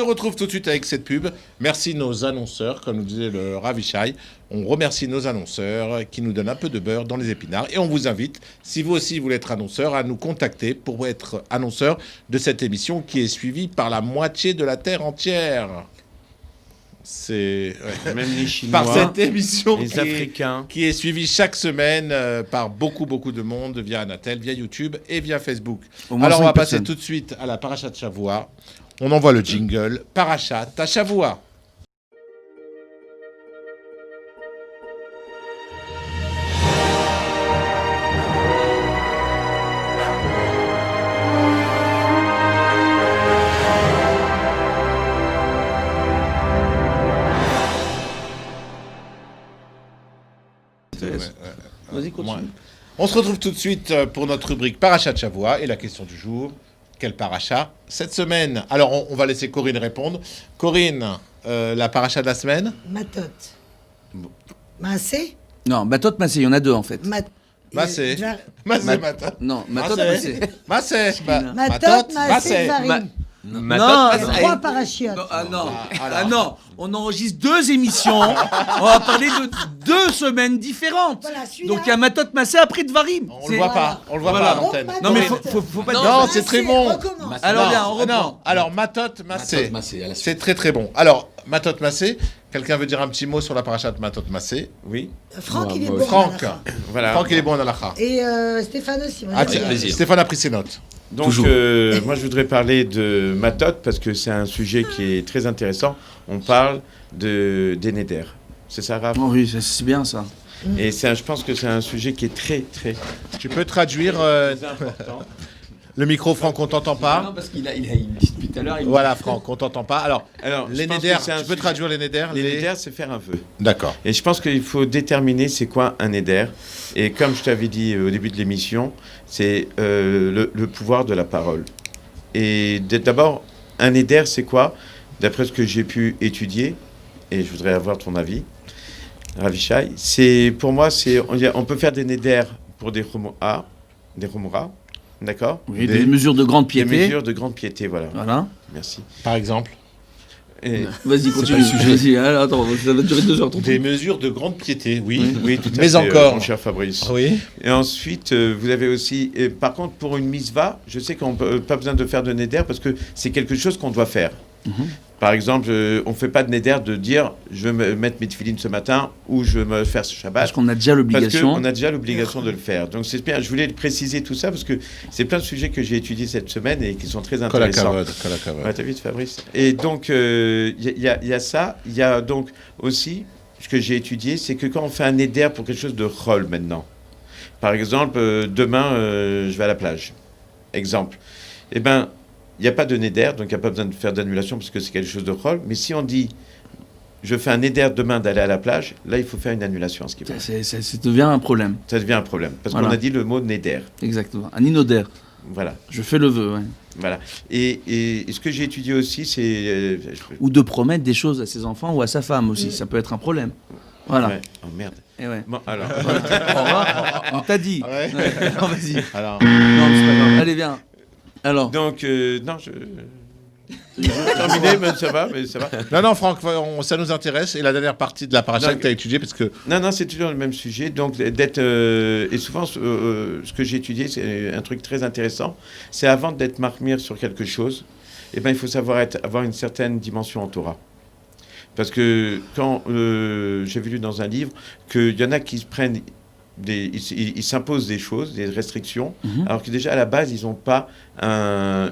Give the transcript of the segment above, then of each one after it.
se retrouve tout de suite avec cette pub. Merci nos annonceurs, comme nous disait le Ravishai. On remercie nos annonceurs qui nous donnent un peu de beurre dans les épinards. Et on vous invite, si vous aussi voulez être annonceur, à nous contacter pour être annonceur de cette émission qui est suivie par la moitié de la Terre entière. C'est même les Chinois, par cette émission les Africains, qui est suivie chaque semaine par beaucoup de monde via Anatel, via YouTube et via Facebook. Alors on va passer tout de suite à la Parachat de Shavua. On envoie le jingle Parachat à Shavua. Vas-y, continue. On se retrouve tout de suite pour notre rubrique Parachat Shavua et la question du jour. Quel paracha cette semaine? Alors, on va laisser Corinne répondre. Corinne, la paracha de la semaine? Matot. Massé? Non, Matot, Massé, il y en a deux en fait. Massé. Massé, Matot. Non, Matot, Massé. Massé. Matot, Massé, Varim. Non, trois parachiotes. Non, on enregistre deux émissions. On va parler de deux semaines différentes. Voilà, celui-là. Donc il y a Matot, Massé après Dvarim. On le voit pas. On le voit pas à l'antenne. Non mais faut pas dire. Non, c'est très bon. Alors bien, on reprend. Non. Alors Matot, Massé. C'est très bon. Alors Matot, Massé. Quelqu'un veut dire un petit mot sur la paracha de Matot, Massé? Oui. Franck, il est bon. Franck. Voilà. Franck, il est bon en halakha. Et Stéphane aussi. Stéphane a pris ses notes. Donc, moi, je voudrais parler de Matot parce que c'est un sujet qui est très intéressant. On parle des Neder. C'est ça, Rav? Oh oui, c'est bien ça. Et je pense que c'est un sujet qui est très. Tu peux traduire important. le micro, Franck, on t'entend pas. Non, parce qu'il dit depuis tout à l'heure. Voilà, Franck, on t'entend pas. Alors les je pense Neder, que c'est un tu peux traduire les Neder? Les Neder, c'est faire un vœu. D'accord. Et je pense qu'il faut déterminer c'est quoi un Neder. Et comme je t'avais dit au début de l'émission, c'est le pouvoir de la parole. Et d'abord, un Neder, c'est quoi? D'après ce que j'ai pu étudier, et je voudrais avoir ton avis, Ravishai, pour moi, on peut faire des Neder pour des Chumra, d'accord? Oui, des mesures de grande piété. Des mesures de grande piété, voilà. Merci. Par exemple? Vas-y, continue. Vas-y, attends, ça va durer 2 heures. Des mesures de grande piété, oui, tout à fait. Mais encore, mon cher Fabrice. Oui. Et ensuite, vous avez aussi... par contre, pour une misva, je sais qu'on n'a pas besoin de faire de neder parce que c'est quelque chose qu'on doit faire. Par exemple, on ne fait pas de neder de dire je vais me mettre mes tefilines ce matin ou je vais me faire ce Shabbat. Parce qu'on a déjà l'obligation. Parce qu'on a déjà l'obligation de le faire. Donc c'est bien, je voulais préciser tout ça parce que c'est plein de sujets que j'ai étudiés cette semaine et qui sont très intéressants. Ouais, t'as vu, Fabrice? Et donc, il y a ça. Il y a donc aussi, ce que j'ai étudié, c'est que quand on fait un neder pour quelque chose de chol maintenant, par exemple, demain, je vais à la plage. Exemple. Eh bien, il n'y a pas de neder, donc il n'y a pas besoin de faire d'annulation parce que c'est quelque chose de chol. Mais si on dit, je fais un neder demain d'aller à la plage, là, il faut faire une annulation. Ça devient un problème. Ça devient un problème. Parce qu'on a dit le mot neder. Exactement. Un inoder. Voilà. Je fais le vœu, ouais. Voilà. Et ce que j'ai étudié aussi, c'est... Ou de promettre des choses à ses enfants ou à sa femme aussi. Ça peut être un problème. Voilà. Ouais. Oh merde. Et ouais. Bon, alors. On t'a dit. Ouais. Non, vas-y. Alors. Non, mais c'est pas grave. Allez, viens. Alors. Donc, non, je terminé, mais ça va. Non, Franck, ça nous intéresse. Et la dernière partie de la paracha que tu as étudiée, parce que... Non, c'est toujours le même sujet. Donc, d'être... et souvent, ce que j'ai étudié, c'est un truc très intéressant. C'est avant d'être marmire sur quelque chose, eh ben, il faut savoir avoir une certaine dimension en Torah. Parce que quand j'ai lu dans un livre qu'il y en a qui se prennent... Ils s'imposent des choses, des restrictions, alors que déjà à la base, ils n'ont pas un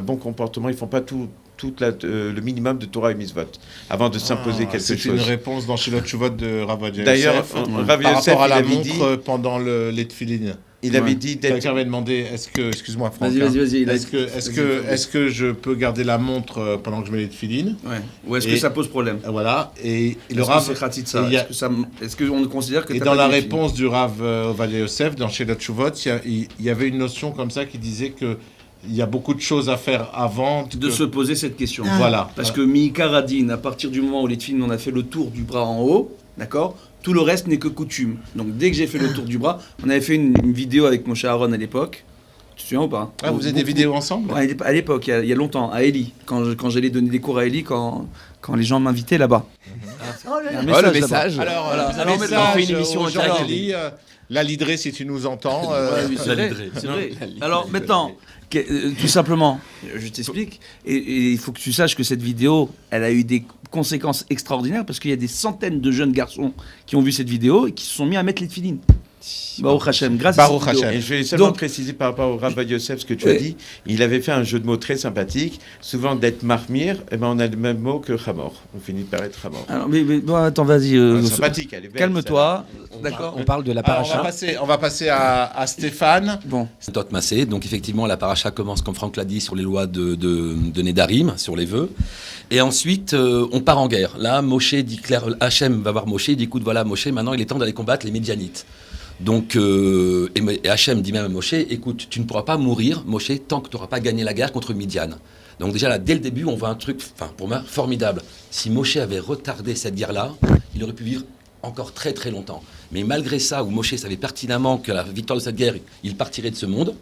bon comportement, ils ne font pas tout le minimum de Torah et Mitzvot avant de s'imposer quelque chose. C'est une réponse dans Shilot Shuvot de Rav Ovadia D'ailleurs, Yosef, par rapport à la montre pendant les tefilines. Il avait dit d'être... Quelqu'un avait demandé, excuse-moi Franck, vas-y. Est-ce que je peux garder la montre pendant que je mets les tefilines? Ouais. Ou est-ce que ça pose problème? Voilà. Et le Rav, Rav... Est-ce qu'on considère que... Et dans la réponse du Rav Ovadia Yosef, dans Shilot Shuvot, il y avait une notion comme ça qui disait que il y a beaucoup de choses à faire avant de se poser cette question. Voilà. Parce que Miikar Adin, à partir du moment où les tefilines, on a fait le tour du bras en haut, d'accord, tout le reste n'est que coutume. Donc dès que j'ai fait le tour du bras, on avait fait une vidéo avec Moshe Aaron à l'époque, Tu te souviens ou pas? Vous faisiez des vidéos ensemble? Ouais, à l'époque, il y a longtemps, à Eli, quand j'allais donner des cours à Eli, quand les gens m'invitaient là-bas. Le message. Alors, on fait une émission en direct. La Lidré, si tu nous entends. Oui, c'est vrai. Alors maintenant, tout simplement, je t'explique, et il faut que tu saches que cette vidéo, elle a eu des conséquences extraordinaires parce qu'il y a des centaines de jeunes garçons qui ont vu cette vidéo et qui se sont mis à mettre les tefilines. Baruch Hashem, grâce à cette vidéo. Et je vais seulement préciser par rapport au Rav Yosef ce que tu as dit. Il avait fait un jeu de mots très sympathique. Souvent d'être marmire, on a le même mot que Hamor. On finit par être Hamor. Alors, mais bon, attends, vas-y. Sympathique, elle est belle. Calme-toi. D'accord. On parle de la paracha. On va passer à Stéphane. Bon. Tot Massé. Donc effectivement, la paracha commence, comme Franck l'a dit, sur les lois de Nédarim, sur les vœux. Et ensuite, on part en guerre. Là, Moshe dit clair, Hachem va voir Moshe. Il dit, écoute, voilà, Moshe, maintenant il est temps d'aller combattre les Médianites. Donc, et Hachem dit même à Moshe, écoute, tu ne pourras pas mourir, Moshe, tant que tu n'auras pas gagné la guerre contre Midian. Donc déjà là, dès le début, on voit un truc, pour moi, formidable. Si Moshe avait retardé cette guerre-là, il aurait pu vivre encore très très longtemps. Mais malgré ça, où Moshe savait pertinemment que la victoire de cette guerre, il partirait de ce monde,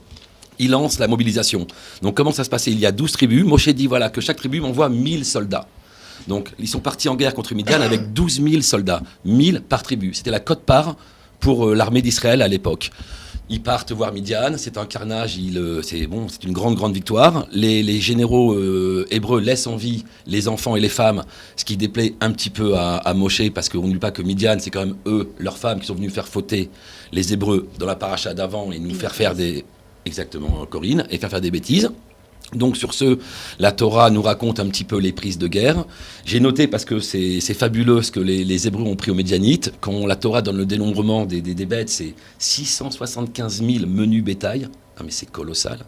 il lance la mobilisation. Donc comment ça se passait? Il y a 12 tribus, Moshe dit voilà, que chaque tribu m'envoie 1000 soldats. Donc ils sont partis en guerre contre Midian avec 12 000 soldats, 1000 par tribu. C'était la quote-part pour l'armée d'Israël à l'époque. Ils partent voir Midian, c'est un carnage, c'est une grande victoire. Les généraux hébreux laissent en vie les enfants et les femmes, ce qui déplaît un petit peu à Moshe, parce qu'on n'oublie pas que Midian, c'est quand même eux, leurs femmes, qui sont venus faire fauter les Hébreux dans la paracha d'avant et nous faire faire des... Exactement, Corinne, et faire des bêtises. Donc sur ce, la Torah nous raconte un petit peu les prises de guerre. J'ai noté, parce que c'est fabuleux ce que les Hébreux ont pris aux Médianites, quand la Torah donne le dénombrement des bêtes, c'est 675 000 menus bétail. Ah mais c'est colossal.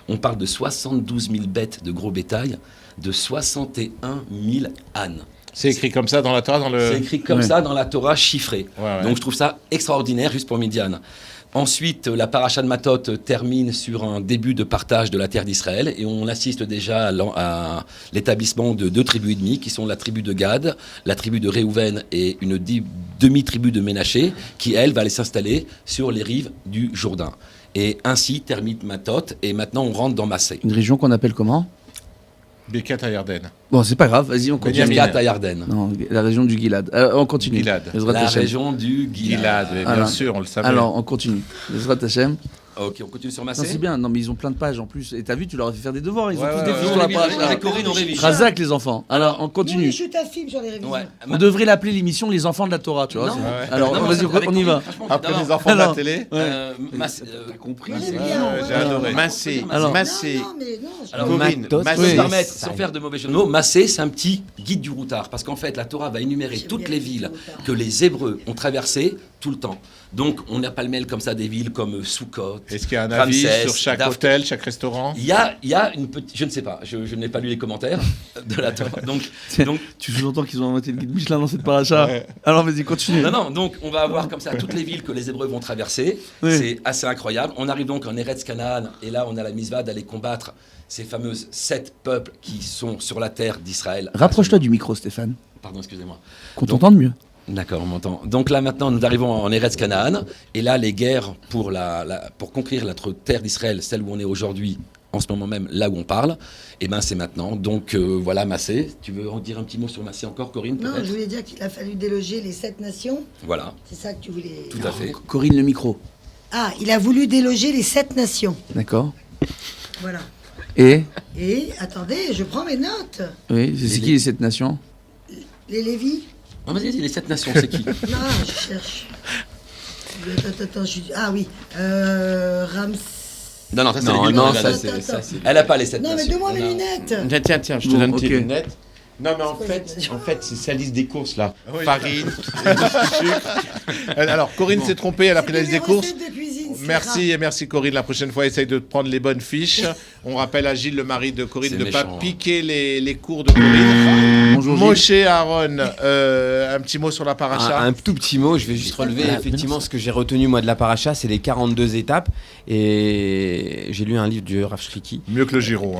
On parle de 72 000 bêtes de gros bétail, de 61 000 ânes. C'est écrit comme ça dans la Torah C'est écrit comme ça dans la Torah chiffrée. Ouais. Donc je trouve ça extraordinaire juste pour Midian. Ensuite, la paracha de Matot termine sur un début de partage de la terre d'Israël et on assiste déjà à l'établissement de 2 tribus et demie qui sont la tribu de Gad, la tribu de Réhouven et une demi-tribu de Ménaché qui, elle, va aller s'installer sur les rives du Jourdain. Et ainsi termine Matot et maintenant on rentre dans Massé. Une région qu'on appelle comment? Birkat Hayarden. Bon, c'est pas grave, vas-y, on continue. Birkat Hayarden. Non, la région du Gilad. On continue. Gilad. La région du Gilad. Bien sûr, on le savait. Alors, on continue. Ezrat Hashem. Ok, on continue sur Massé. Non, c'est bien. Non, mais ils ont plein de pages en plus. Et t'as vu, tu leur as fait faire des devoirs. Ils ont tous des ouais, fiches sur la page. Avec Corinne, on révise. Razak, les enfants. Alors, on continue. Je t'affirme sur les révisions. Ouais. On devrait l'appeler l'émission Les enfants de la Torah, tu vois. Non. Alors, Non, vas-y, on y va. Après les enfants de la télé. T'as compris. J'ai adoré. Massé. Alors, Massé. Alors, Corinne, Massé, sans faire de mauvais jeu de mots, Massé, c'est un petit guide du routard. Parce qu'en fait, la Torah va énumérer toutes les villes que les Hébreux ont traversées tout le temps. Donc, on n'a pas le mail comme ça des villes comme Soukot. Est-ce qu'il y a un avis sur chaque hôtel, chaque restaurant? Il y a une petite... Je ne sais pas, je n'ai pas lu les commentaires de la Torah. Donc tu sous-entends qu'ils ont inventé le guide Michelin dans cette paracha. Ouais. Alors, vas-y, continue. Non, donc on va avoir comme ça toutes les villes que les Hébreux vont traverser. Oui. C'est assez incroyable. On arrive donc en Eretz Canaan, et là, on a la misva d'aller combattre ces fameuses 7 peuples qui sont sur la terre d'Israël. Rapproche-toi du micro, Stéphane. Pardon, excusez-moi. Qu'on t'entende mieux. D'accord, on m'entend. Donc là, maintenant, nous arrivons en Eretz Canaan. Et là, les guerres pour conquérir notre terre d'Israël, celle où on est aujourd'hui, en ce moment même, là où on parle, et ben c'est maintenant. Donc voilà, Massé. Tu veux en dire un petit mot sur Massé encore, Corinne? Non, je voulais dire qu'il a fallu déloger les 7 nations. Voilà. C'est ça que tu voulais... Tout à fait. Corinne, le micro. Ah, il a voulu déloger les 7 nations. D'accord. Voilà. Et, attendez, je prends mes notes. Oui, c'est qui les 7 nations? Les Lévis. Non, vas-y, les 7 nations, c'est qui? Non, je cherche. Attends, ah oui. Rams. Non, ça c'est. Elle n'a pas les 7 nations. Non, mais donne-moi mes lunettes. Tiens, je te donne tes lunettes. Non, mais en fait, c'est sa liste des courses, là. Oui. Farine, sucre. Alors, Corinne s'est trompée, elle a pris la liste des courses. De cuisine, merci Corinne. La prochaine fois, essaye de prendre les bonnes fiches. On rappelle à Gilles, le mari de Corinne, de ne pas piquer les cours de Corinne. Bonjour, Moshe, Aaron, un petit mot sur la paracha. Un tout petit mot, je vais juste relever effectivement ce que j'ai retenu moi de la paracha, c'est les 42 étapes. Et j'ai lu un livre du Rav Shriki. Mieux que le Giro.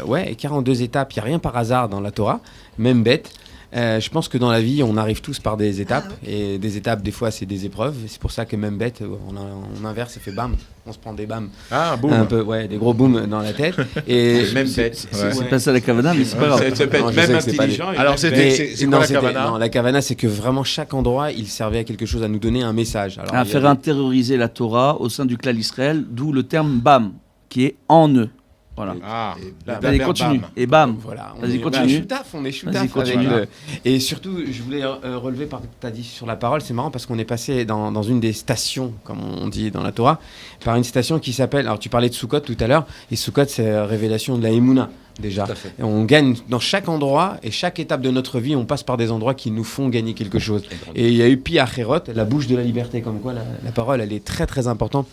Ouais, 42 étapes, il n'y a rien par hasard dans la Torah, même bête. Je pense que dans la vie, on arrive tous par des étapes. Et des étapes, des fois, c'est des épreuves. Et c'est pour ça que même bête, on inverse et fait bam. On se prend des bams. Ah, boum. Un peu, des gros booms dans la tête. Et même bête. C'est pas ça la Kavana, mais c'est pas grave. Ça peut être même intelligent. Alors, c'est quoi la Kavana? Non, la Kavana, c'est que vraiment chaque endroit, il servait à quelque chose, à nous donner un message. Alors, à faire intérioriser la Torah au sein du clan Israël, d'où le terme bam, qui est en eux. Voilà. Ah, allez, continue. Et bam. Voilà. Vas-y, continue. On est shootaf avec Et surtout, je voulais relever par ce que tu as dit sur la parole. C'est marrant parce qu'on est passé dans une des stations, comme on dit dans la Torah, par une station qui s'appelle. Alors, tu parlais de Sukkot tout à l'heure. Et Sukkot, c'est la révélation de la Emouna, déjà. Et on gagne dans chaque endroit et chaque étape de notre vie, on passe par des endroits qui nous font gagner quelque chose. Et il y a eu Pi Acherot, la bouche de la liberté, comme quoi la parole, elle est très très importante.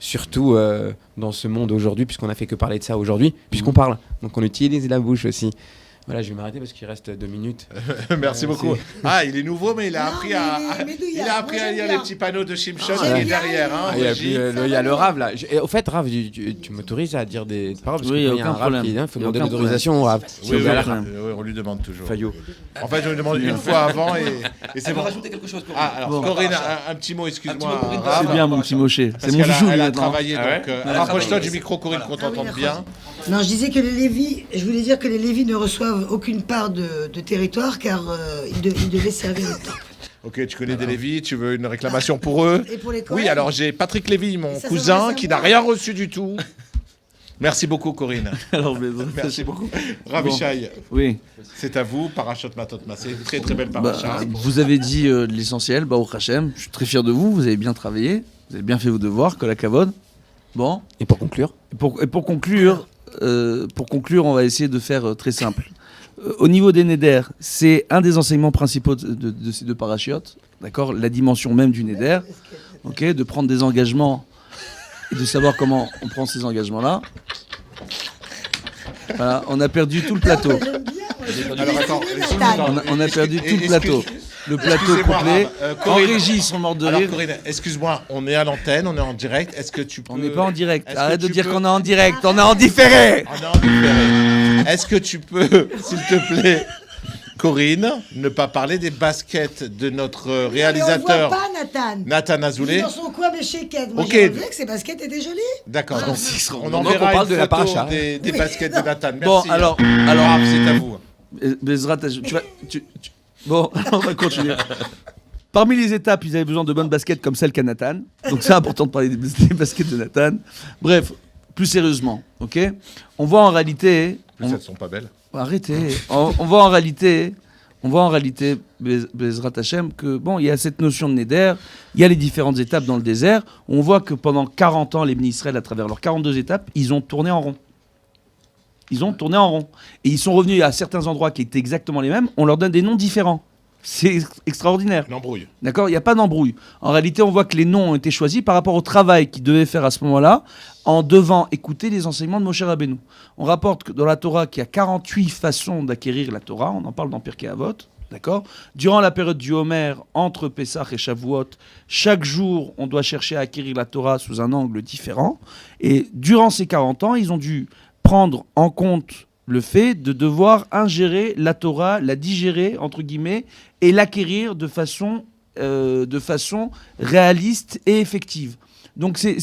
Surtout dans ce monde aujourd'hui, puisqu'on a fait que parler de ça aujourd'hui, puisqu'on parle. Donc on utilise la bouche aussi. Voilà, je vais m'arrêter parce qu'il reste 2 minutes. Merci beaucoup. Ah, il est nouveau, mais il a appris à lire les petits panneaux de Shimshon qui est derrière. Il y a le Rav là. Au fait, Rav, tu m'autorises à dire des paroles parce qu'il y a un Rav qui faut demander l'autorisation au Rav. Oui, on lui demande toujours. Fayot. En fait, je lui demande une fois avant et c'est bon. Rajouter quelque chose. Alors, Corinne, un petit mot, excuse-moi. C'est bien, mon petit Moshe. C'est mon chouchou. Elle a travaillé, donc rapproche-toi du micro, Corinne, qu'on t'entende bien. Non, je disais que les Lévis, je voulais dire que les Lévis ne reçoivent aucune part de territoire car ils devaient servir le temple. Ok, tu connais des Lévis, tu veux une réclamation pour eux? Et pour les Oui, alors j'ai Patrick Lévy, mon cousin, qui n'a rien reçu du tout. Merci beaucoup, Corinne. Alors, merci beaucoup. Ravishai, oui. C'est à vous, Parachot Matot Massé, très très belle paracha. Vous avez dit l'essentiel, Baruch Hashem, je suis très fier de vous, vous avez bien travaillé, vous avez bien fait vos devoirs, que la kavod. Bon. Et pour conclure Pour conclure, on va essayer de faire très simple. Au niveau des Neder, c'est un des enseignements principaux de ces 2 parachiotes, d'accord, la dimension même du Neder, ok, de prendre des engagements et de savoir comment on prend ces engagements-là. Voilà, on a perdu tout le plateau. Alors attends, on a perdu tout le plateau. Le plateau complet. En régie, ils sont morts de rire. Alors Corinne, excuse-moi, on est à l'antenne, on est en direct. Est-ce que tu peux... On n'est pas en direct. Arrête de dire qu'on est en direct. On est en différé. On est en différé. Est-ce que tu peux, s'il te plaît, Corinne, ne pas parler des baskets de notre réalisateur on voit pas Nathan Azoulay. Dans son coin, mais chez Ked. Moi, Ok. j'ai trouvé que ces baskets étaient jolies. D'accord. Ah, Donc, on donc enverra on parle une de la photo paracha. des baskets de Nathan. Merci. Bon, alors, c'est à vous. Bezrat, bon, on va continuer. Parmi les étapes, ils avaient besoin de bonnes baskets comme celle qu'a Nathan. Donc c'est important de parler des baskets de Nathan. Bref, plus sérieusement, ok. On voit en réalité. Elles sont pas belles. Arrêtez. on voit en réalité, Bezrat Hashem, que bon, il y a cette notion de Neder, il y a les différentes étapes dans le désert. On voit que pendant 40 ans, les Bnei Israël, à travers leurs 42 étapes, ils ont tourné en rond. Ils ont tourné en rond. Et ils sont revenus à certains endroits qui étaient exactement les mêmes. On leur donne des noms différents. C'est extraordinaire. L'embrouille. D'accord ? Il n'y a pas d'embrouille. En réalité, on voit que les noms ont été choisis par rapport au travail qu'ils devaient faire à ce moment-là, en devant écouter les enseignements de Moshe Rabbeinu. On rapporte que dans la Torah qu'il y a 48 façons d'acquérir la Torah. On en parle dans Pirkei Avot. D'accord ? Durant la période du Homer, entre Pessah et Shavuot, chaque jour, on doit chercher à acquérir la Torah sous un angle différent. Et durant ces 40 ans, ils ont dû prendre en compte le fait de devoir ingérer la Torah, la digérer, entre guillemets, et l'acquérir de façon réaliste et effective. Donc c'est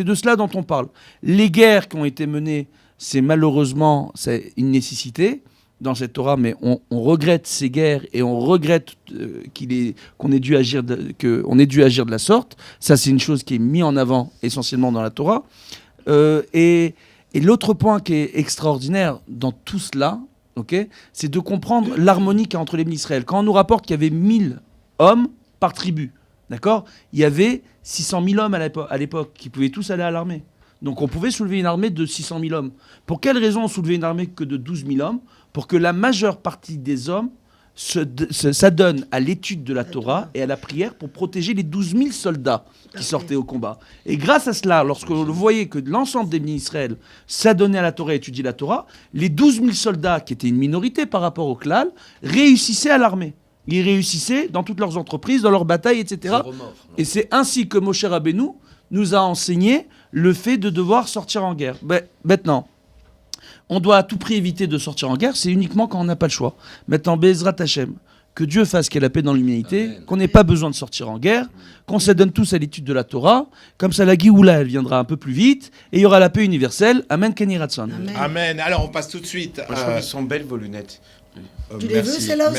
de cela dont on parle. Les guerres qui ont été menées, c'est une nécessité dans cette Torah, mais on regrette ces guerres et on regrette qu'on ait dû agir de la sorte. Ça, c'est une chose qui est mise en avant essentiellement dans la Torah. Et l'autre point qui est extraordinaire dans tout cela, okay, c'est de comprendre l'harmonie qu'il y a entre les Bnei Israël. Quand on nous rapporte qu'il y avait 1000 hommes par tribu, d'accord, il y avait 600 000 hommes à l'époque qui pouvaient tous aller à l'armée. Donc on pouvait soulever une armée de 600 000 hommes. Pour quelle raison on soulevait une armée que de 12 000 hommes ? Pour que la majeure partie des hommes s'adonnent à l'étude de la Torah et à la prière pour protéger les 12 000 soldats qui sortaient au combat. Et grâce à cela, lorsque vous voyez que l'ensemble des Bnei Israël s'adonnaient à la Torah et étudiaient la Torah, les 12 000 soldats, qui étaient une minorité par rapport au klal, réussissaient à l'armée. Ils réussissaient dans toutes leurs entreprises, dans leurs batailles, etc. Et c'est ainsi que Moshe Rabbeinu nous a enseigné le fait de devoir sortir en guerre. Maintenant, on doit à tout prix éviter de sortir en guerre, c'est uniquement quand on n'a pas le choix. Maintenant, Bezrat Hashem, que Dieu fasse qu'il y ait la paix dans l'humanité, qu'on n'ait pas besoin de sortir en guerre, qu'on s'adonne tous à l'étude de la Torah, comme ça la Géoula, elle viendra un peu plus vite, et il y aura la paix universelle. Amen, Kenny Ratson. Amen. Alors, on passe tout de suite. Moi, je trouve qu'elles sont belles, vos lunettes. Tu les veux, celles-là ?